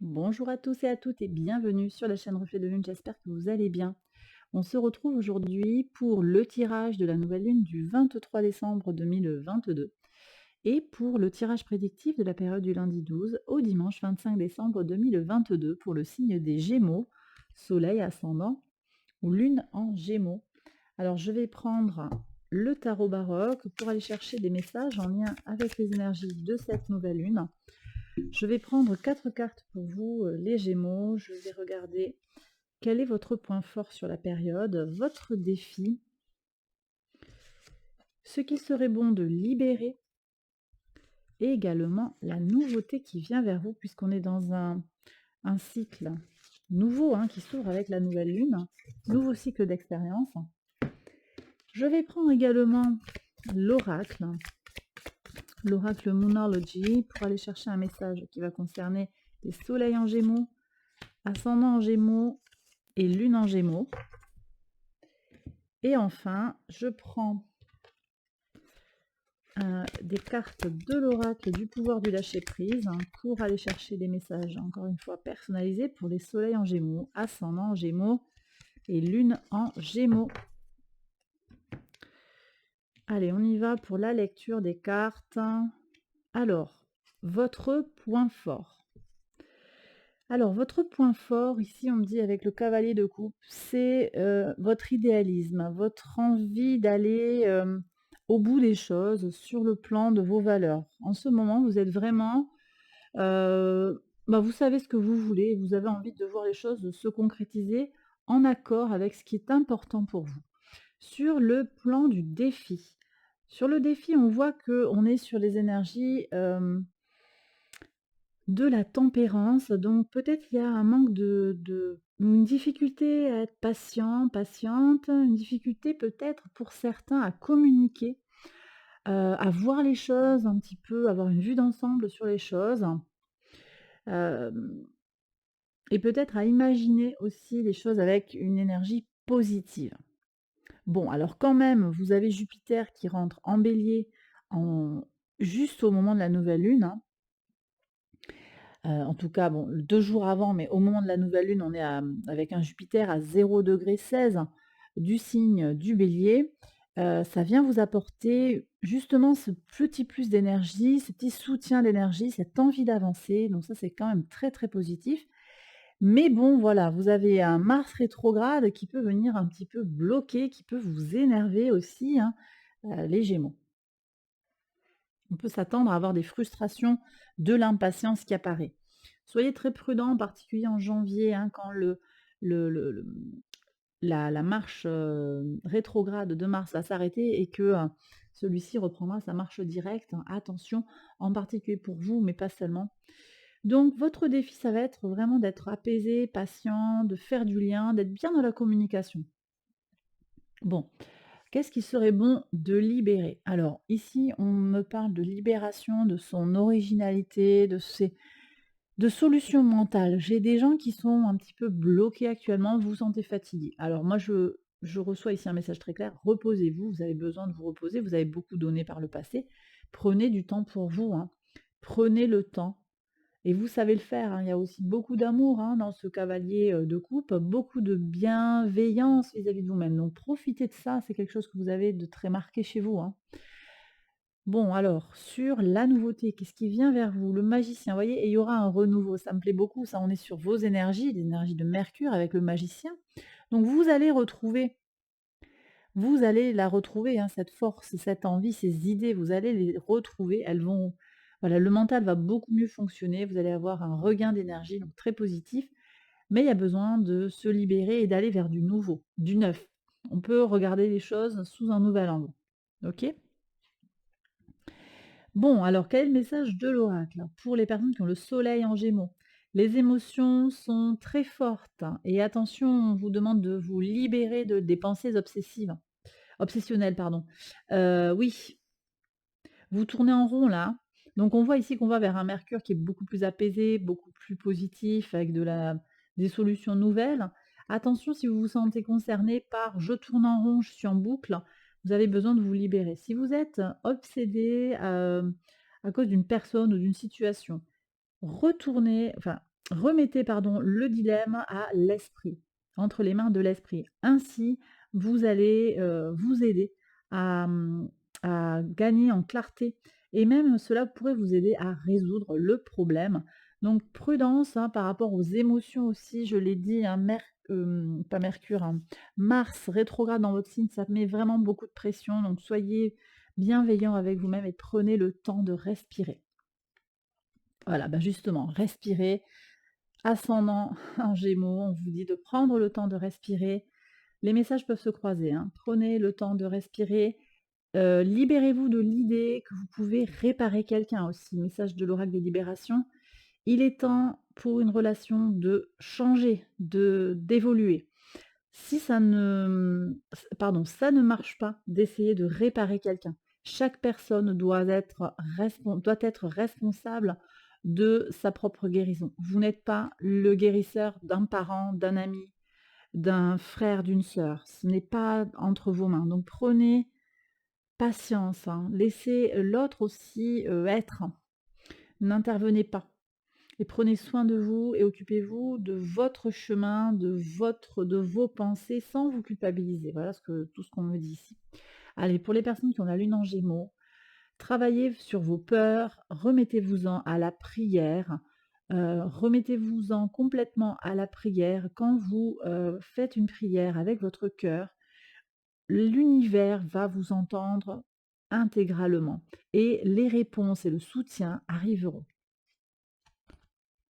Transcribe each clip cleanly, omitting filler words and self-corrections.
Bonjour à tous et à toutes et bienvenue sur la chaîne Reflet de Lune, j'espère que vous allez bien. On se retrouve aujourd'hui pour le tirage de la nouvelle lune du 23 décembre 2022 et pour le tirage prédictif de la période du lundi 12 au dimanche 25 décembre 2022 pour le signe des Gémeaux, Soleil ascendant ou Lune en Gémeaux. Alors je vais prendre le tarot baroque pour aller chercher des messages en lien avec les énergies de cette nouvelle lune. Je vais prendre 4 cartes pour vous, les Gémeaux. Je vais regarder quel est votre point fort sur la période, votre défi, ce qu'il serait bon de libérer et également la nouveauté qui vient vers vous puisqu'on est dans un cycle nouveau qui s'ouvre avec la nouvelle lune, nouveau cycle d'expérience. Je vais prendre également l'oracle, l'oracle Moonology pour aller chercher un message qui va concerner les soleils en Gémeaux, ascendant en Gémeaux et lune en Gémeaux. Et enfin, je prends des cartes de l'oracle du pouvoir du lâcher-prise pour aller chercher des messages, encore une fois, personnalisés pour les soleils en Gémeaux, ascendant en Gémeaux et lune en Gémeaux. Allez, on y va pour la lecture des cartes. Alors, votre point fort. Alors, votre point fort, ici on me dit avec le cavalier de coupe, c'est votre idéalisme, votre envie d'aller au bout des choses sur le plan de vos valeurs. En ce moment, vous êtes vraiment, vous savez ce que vous voulez, vous avez envie de voir les choses se concrétiser en accord avec ce qui est important pour vous. Sur le plan du défi, sur le défi, on voit qu'on est sur les énergies de la tempérance, donc peut-être il y a un manque une difficulté à être patient, patiente, une difficulté peut-être pour certains à communiquer, à voir les choses un petit peu, avoir une vue d'ensemble sur les choses, hem et peut-être à imaginer aussi les choses avec une énergie positive. Bon, alors quand même, vous avez Jupiter qui rentre en Bélier en juste au moment de la nouvelle lune, en tout cas, bon, 2 jours avant, mais au moment de la nouvelle lune, on est avec un Jupiter à 0°16 du signe du Bélier. Ça vient vous apporter justement ce petit plus d'énergie, ce petit soutien d'énergie, cette envie d'avancer, donc ça, c'est quand même très, très positif. Mais bon, voilà, vous avez un Mars rétrograde qui peut venir un petit peu bloquer, qui peut vous énerver aussi, les Gémeaux. On peut s'attendre à avoir des frustrations, de l'impatience qui apparaît. Soyez très prudents, en particulier en janvier, quand le la marche, rétrograde de Mars va s'arrêter et que, celui-ci reprendra sa marche directe. Attention, en particulier pour vous, mais pas seulement. Donc votre défi, ça va être vraiment d'être apaisé, patient, de faire du lien, d'être bien dans la communication. Bon, qu'est-ce qui serait bon de libérer? Alors ici, on me parle de libération de son originalité, de solutions mentales. J'ai des gens qui sont un petit peu bloqués actuellement, vous vous sentez fatigué. Alors moi, je reçois ici un message très clair, reposez-vous, vous avez besoin de vous reposer, vous avez beaucoup donné par le passé. Prenez du temps pour vous, prenez le temps. Et vous savez le faire, il y a aussi beaucoup d'amour, dans ce cavalier, de coupe, beaucoup de bienveillance vis-à-vis de vous-même. Donc profitez de ça, c'est quelque chose que vous avez de très marqué chez vous, Bon alors, sur la nouveauté, qu'est-ce qui vient vers vous? Le magicien, vous voyez? Et il y aura un renouveau, ça me plaît beaucoup, ça, on est sur vos énergies, l'énergie de Mercure avec le magicien. Donc vous allez la retrouver, cette force, cette envie, ces idées, vous allez les retrouver, elles vont voilà, le mental va beaucoup mieux fonctionner, vous allez avoir un regain d'énergie, donc très positif, mais il y a besoin de se libérer et d'aller vers du nouveau, du neuf. On peut regarder les choses sous un nouvel angle. OK? Bon, alors quel est le message de l'oracle? Pour les personnes qui ont le soleil en Gémeaux, les émotions sont très fortes, et attention, on vous demande de vous libérer des pensées obsessionnelles, pardon. Oui, vous tournez en rond là. Donc on voit ici qu'on va vers un Mercure qui est beaucoup plus apaisé, beaucoup plus positif, avec des solutions nouvelles. Attention, si vous vous sentez concerné par «je tourne en rond, je suis en boucle», vous avez besoin de vous libérer. Si vous êtes obsédé, à cause d'une personne ou d'une situation, retournez enfin, remettez pardon, le dilemme à l'esprit, entre les mains de l'esprit. Ainsi, vous allez, vous aider à, à gagner en clarté et même cela pourrait vous aider à résoudre le problème. Donc prudence, hein, par rapport aux émotions aussi, je l'ai dit, hein, pas Mercure, hein, Mars rétrograde dans votre signe, ça met vraiment beaucoup de pression, donc soyez bienveillant avec vous-même et prenez le temps de respirer. Voilà, bah justement, respirez. Ascendant en Gémeaux, on vous dit de prendre le temps de respirer. Les messages peuvent se croiser, hein. Prenez le temps de respirer. Libérez-vous de l'idée que vous pouvez réparer quelqu'un aussi. Message de l'oracle des libérations. Il est temps pour une relation de changer, de d'évoluer. Si ça ne pardon, ça ne marche pas d'essayer de réparer quelqu'un. Chaque personne doit être responsable de sa propre guérison. Vous n'êtes pas le guérisseur d'un parent, d'un ami, d'un frère, d'une sœur. Ce n'est pas entre vos mains. Donc prenez patience, hein. Laissez l'autre aussi, être. N'intervenez pas. Et prenez soin de vous et occupez-vous de votre chemin, de vos pensées sans vous culpabiliser. Voilà tout ce qu'on me dit ici. Allez, pour les personnes qui ont la lune en Gémeaux, travaillez sur vos peurs, remettez-vous-en à la prière. Remettez-vous-en complètement à la prière. Quand vous faites une prière avec votre cœur, l'univers va vous entendre intégralement et les réponses et le soutien arriveront.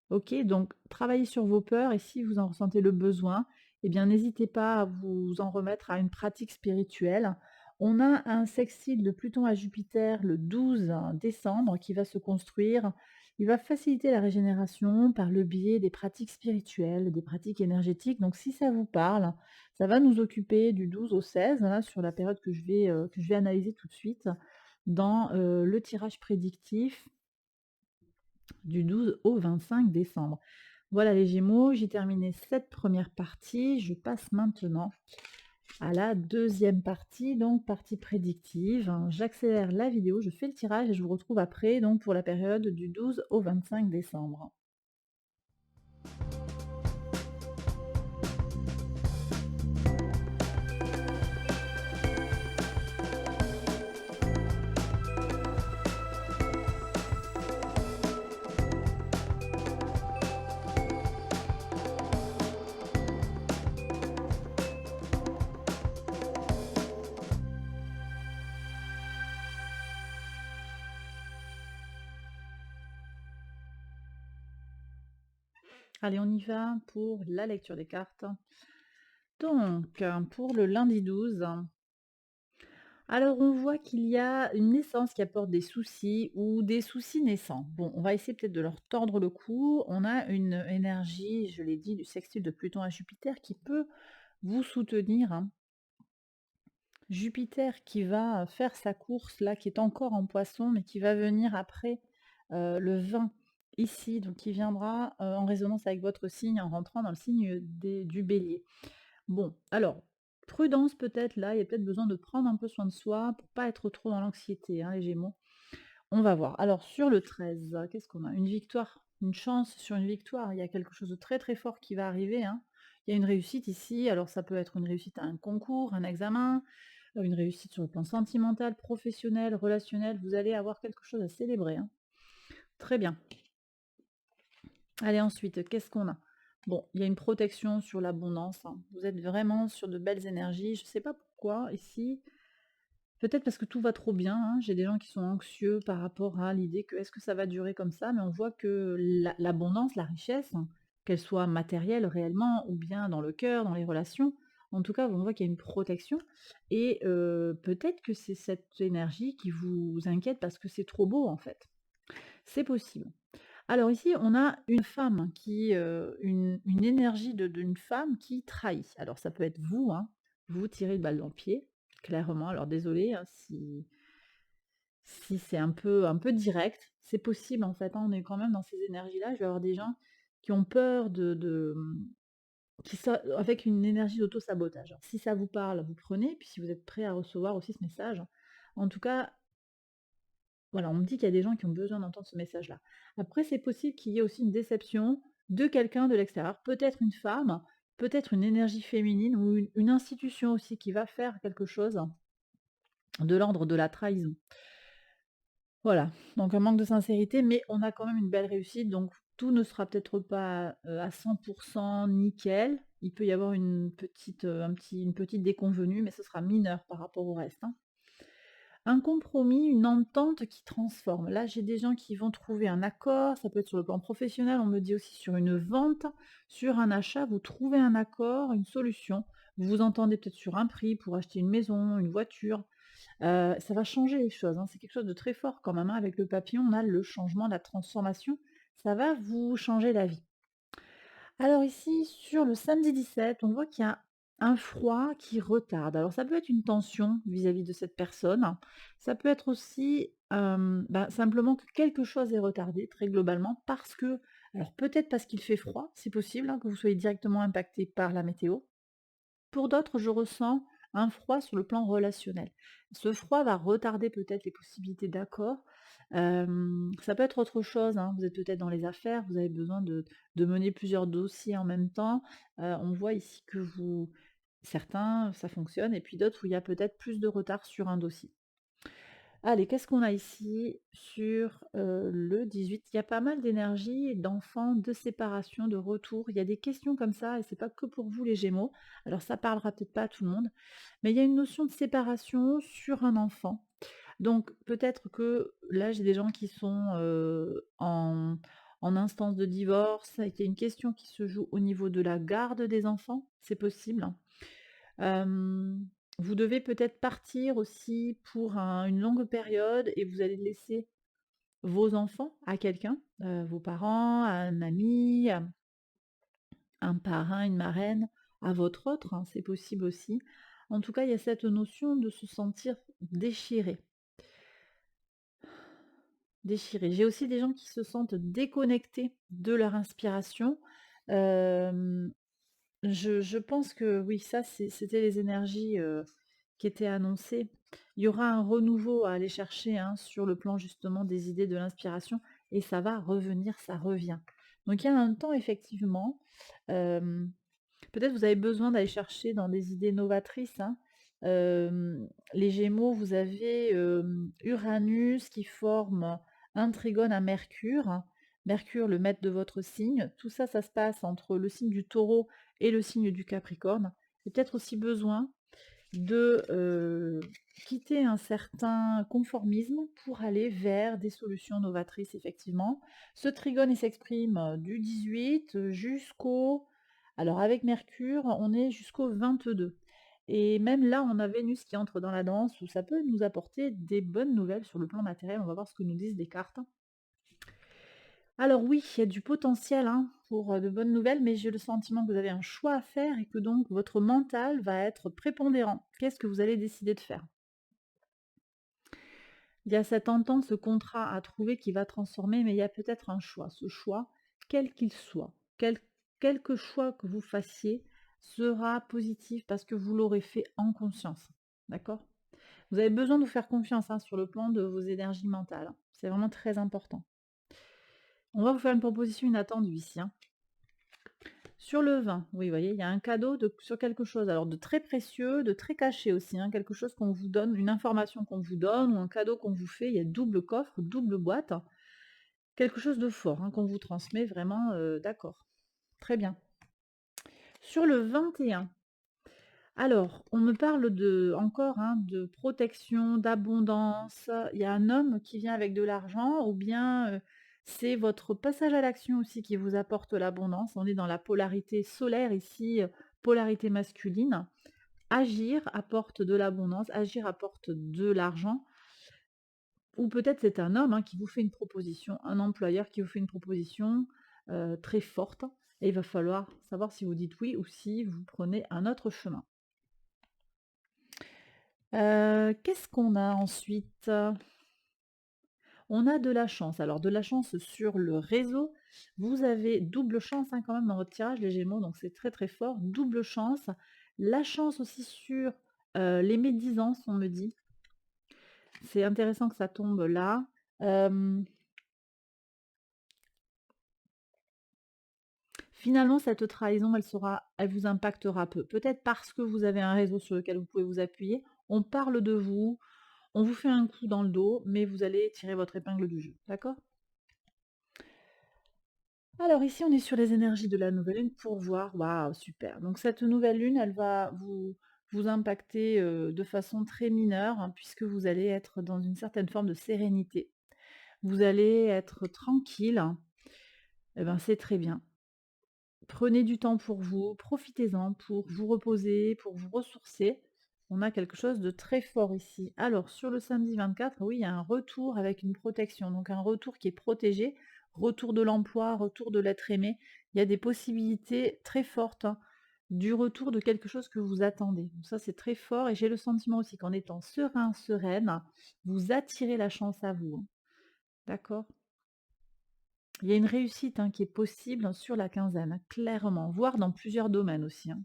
OK, donc travaillez sur vos peurs et si vous en ressentez le besoin, eh bien n'hésitez pas à vous en remettre à une pratique spirituelle. On a un sextile de Pluton à Jupiter le 12 décembre qui va se construire. Il va faciliter la régénération par le biais des pratiques spirituelles, des pratiques énergétiques. Donc si ça vous parle, ça va nous occuper du 12 au 16, là, sur la période que je vais analyser tout de suite dans le tirage prédictif du 12 au 25 décembre. Voilà les Gémeaux, j'ai terminé cette première partie. Je passe maintenant à la deuxième partie, donc partie prédictive. J'accélère la vidéo, je fais le tirage et je vous retrouve après donc pour la période du 12 au 25 décembre. Allez, on y va pour la lecture des cartes. Donc, pour le lundi 12, alors on voit qu'il y a une naissance qui apporte des soucis ou des soucis naissants. Bon, on va essayer peut-être de leur tordre le cou. On a une énergie, je l'ai dit, du sextile de Pluton à Jupiter qui peut vous soutenir, hein. Jupiter qui va faire sa course là, qui est encore en Poisson, mais qui va venir après le 20 ici, donc qui viendra en résonance avec votre signe en rentrant dans le signe du Bélier. Bon, alors, prudence peut-être là, il y a peut-être besoin de prendre un peu soin de soi pour pas être trop dans l'anxiété, hein, les Gémeaux. On va voir. Alors sur le 13, qu'est-ce qu'on a? Une victoire, une chance sur une victoire. Il y a quelque chose de très très fort qui va arriver, hein. Il y a une réussite ici, alors ça peut être une réussite à un concours, un examen, une réussite sur le plan sentimental, professionnel, relationnel. Vous allez avoir quelque chose à célébrer, hein. Très bien. Allez, ensuite, qu'est-ce qu'on a? Bon, il y a une protection sur l'abondance, hein. Vous êtes vraiment sur de belles énergies. Je ne sais pas pourquoi ici. Peut-être parce que tout va trop bien, hein. J'ai des gens qui sont anxieux par rapport à l'idée que est-ce que ça va durer comme ça, mais on voit que l'abondance, la richesse, hein, qu'elle soit matérielle réellement ou bien dans le cœur, dans les relations, en tout cas, on voit qu'il y a une protection et peut-être que c'est cette énergie qui vous inquiète parce que c'est trop beau en fait. C'est possible. Alors ici, on a une femme qui, une énergie d'une femme qui trahit. Alors ça peut être vous, hein, vous tirez une balle dans le pied, clairement. Alors désolé si c'est un peu direct, c'est possible en fait, hein, on est quand même dans ces énergies-là. Je vais avoir des gens qui ont peur qui sont avec une énergie d'auto-sabotage. Alors si ça vous parle, vous prenez, puis si vous êtes prêt à recevoir aussi ce message. En tout cas, voilà, on me dit qu'il y a des gens qui ont besoin d'entendre ce message-là. Après, c'est possible qu'il y ait aussi une déception de quelqu'un de l'extérieur. Peut-être une femme, peut-être une énergie féminine ou une institution aussi qui va faire quelque chose de l'ordre de la trahison. Voilà, donc un manque de sincérité, mais on a quand même une belle réussite, donc tout ne sera peut-être pas, à 100 nickel. Il peut y avoir une petite déconvenue, mais ce sera mineur par rapport au reste, hein. Un compromis, une entente qui transforme. Là, j'ai des gens qui vont trouver un accord, ça peut être sur le plan professionnel, on me dit aussi sur une vente, sur un achat, vous trouvez un accord, une solution. Vous vous entendez peut-être sur un prix pour acheter une maison, une voiture. Ça va changer les choses, hein. C'est quelque chose de très fort quand même, hein. Avec le papillon, on a le changement, la transformation. Ça va vous changer la vie. Alors ici, sur le samedi 17, on voit qu'il y a un froid qui retarde. Alors ça peut être une tension vis-à-vis de cette personne. Ça peut être aussi simplement que quelque chose est retardé très globalement parce que, alors peut-être parce qu'il fait froid, c'est possible hein, que vous soyez directement impacté par la météo. Pour d'autres, je ressens un froid sur le plan relationnel. Ce froid va retarder peut-être les possibilités d'accord. Ça peut être autre chose, hein. Vous êtes peut-être dans les affaires, vous avez besoin de mener plusieurs dossiers en même temps. On voit ici que certains, ça fonctionne et puis d'autres où il y a peut-être plus de retard sur un dossier. Allez, qu'est-ce qu'on a ici sur, le 18? Il y a pas mal d'énergie, d'enfants, de séparation, de retour. Il y a des questions comme ça et c'est pas que pour vous les Gémeaux. Alors ça parlera peut-être pas à tout le monde, mais il y a une notion de séparation sur un enfant. Donc peut-être que là, j'ai des gens qui sont, en instance de divorce et qu'il y a une question qui se joue au niveau de la garde des enfants, c'est possible, hein. Hem, vous devez peut-être partir aussi pour une longue période et vous allez laisser vos enfants à quelqu'un, vos parents, à un ami, à un parrain, une marraine, à votre autre, hein, c'est possible aussi. En tout cas, il y a cette notion de se sentir déchiré, déchiré. J'ai aussi des gens qui se sentent déconnectés de leur inspiration. Hem je pense que oui, ça c'était les énergies, qui étaient annoncées. Il y aura un renouveau à aller chercher, hein, sur le plan justement des idées, de l'inspiration et ça va revenir, ça revient. Donc il y a un temps effectivement, hem, peut-être vous avez besoin d'aller chercher dans des idées novatrices, hein. Les Gémeaux, vous avez, Uranus qui forme un trigone à Mercure. Mercure, le maître de votre signe. Tout ça, ça se passe entre le signe du Taureau et le signe du Capricorne. Et peut-être aussi besoin de, quitter un certain conformisme pour aller vers des solutions novatrices effectivement. Ce trigone, il s'exprime, du 18 jusqu'au alors avec Mercure, on est jusqu'au 22 et même là, on a Vénus qui entre dans la danse où ça peut nous apporter des bonnes nouvelles sur le plan matériel. On va voir ce que nous disent les cartes. Alors oui, il y a du potentiel, hein, pour, de bonnes nouvelles, mais j'ai le sentiment que vous avez un choix à faire et que donc votre mental va être prépondérant. Qu'est-ce que vous allez décider de faire? Il y a cette entente, ce contrat à trouver qui va transformer, mais il y a peut-être un choix. Ce choix, quel qu'il soit, quelque choix que vous fassiez sera positif parce que vous l'aurez fait en conscience. D'accord? Vous avez besoin de vous faire confiance, hein, sur le plan de vos énergies mentales, hein. C'est vraiment très important. On va vous faire une proposition inattendue ici, hein. Sur le vin, oui, vous voyez, il y a un cadeau sur quelque chose, alors de très précieux, de très caché aussi, hein, quelque chose qu'on vous donne, une information qu'on vous donne ou un cadeau qu'on vous fait, il y a double coffre, double boîte, quelque chose de fort, hein, qu'on vous transmet vraiment, d'accord, très bien. Sur le 21, alors, on me parle encore, hein, de protection, d'abondance. Il y a un homme qui vient avec de l'argent ou bien, c'est votre passage à l'action aussi qui vous apporte l'abondance. On est dans la polarité solaire ici, polarité masculine. Agir apporte de l'abondance, agir apporte de l'argent ou peut-être c'est un homme, hein, qui vous fait une proposition, un employeur qui vous fait une proposition, très forte et il va falloir savoir si vous dites oui ou si vous prenez un autre chemin. Qu'est-ce qu'on a ensuite? On a de la chance. Alors de la chance sur le réseau, vous avez double chance, hein, quand même dans votre tirage les Gémeaux, donc c'est très, très fort. Double chance. La chance aussi sur, les médisances, on me dit. C'est intéressant que ça tombe là. Hem finalement cette trahison, elle vous impactera peu. Peut-être parce que vous avez un réseau sur lequel vous pouvez vous appuyer, on parle de vous, on vous fait un coup dans le dos, mais vous allez tirer votre épingle du jeu, d'accord? Alors ici, on est sur les énergies de la nouvelle lune pour voir, waouh, super. Donc cette nouvelle lune, elle va vous impacter de façon très mineure, hein, puisque vous allez être dans une certaine forme de sérénité. Vous allez être tranquille, hein. Eh ben, c'est très bien. Prenez du temps pour vous, profitez-en pour vous reposer, pour vous ressourcer. On a quelque chose de très fort ici. Alors, sur le samedi 24, oui, il y a un retour avec une protection, donc un retour qui est protégé, retour de l'emploi, retour de l'être aimé. Il y a des possibilités très fortes, hein, du retour de quelque chose que vous attendez. Donc ça, c'est très fort et j'ai le sentiment aussi qu'en étant serein, sereine, vous attirez la chance à vous, hein. D'accord? Il y a une réussite, hein, qui est possible sur la quinzaine, hein, clairement, voire dans plusieurs domaines aussi, hein.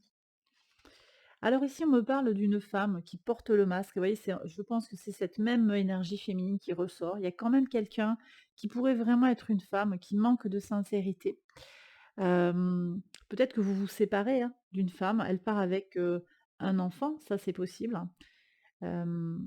Alors ici, on me parle d'une femme qui porte le masque. Vous voyez, je pense que c'est cette même énergie féminine qui ressort. Il y a quand même quelqu'un qui pourrait vraiment être une femme qui manque de sincérité. Peut-être que vous vous séparez, hein, d'une femme. Elle part avec un enfant, ça c'est possible. Euh,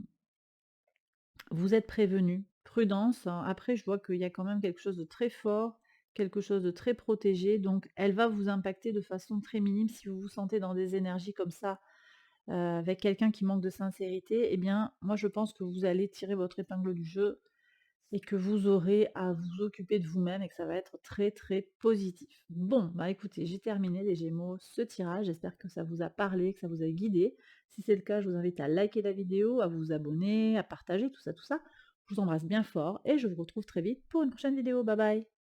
Vous êtes prévenu. Prudence, hein. Après, je vois qu'il y a quand même quelque chose de très fort, quelque chose de très protégé. Donc, elle va vous impacter de façon très minime si vous vous sentez dans des énergies comme ça, avec quelqu'un qui manque de sincérité. Eh bien, moi, je pense que vous allez tirer votre épingle du jeu et que vous aurez à vous occuper de vous-même et que ça va être très, très positif. Bon, bah écoutez, j'ai terminé les Gémeaux, ce tirage. J'espère que ça vous a parlé, que ça vous a guidé. Si c'est le cas, je vous invite à liker la vidéo, à vous abonner, à partager, tout ça, tout ça. Je vous embrasse bien fort et je vous retrouve très vite pour une prochaine vidéo. Bye bye!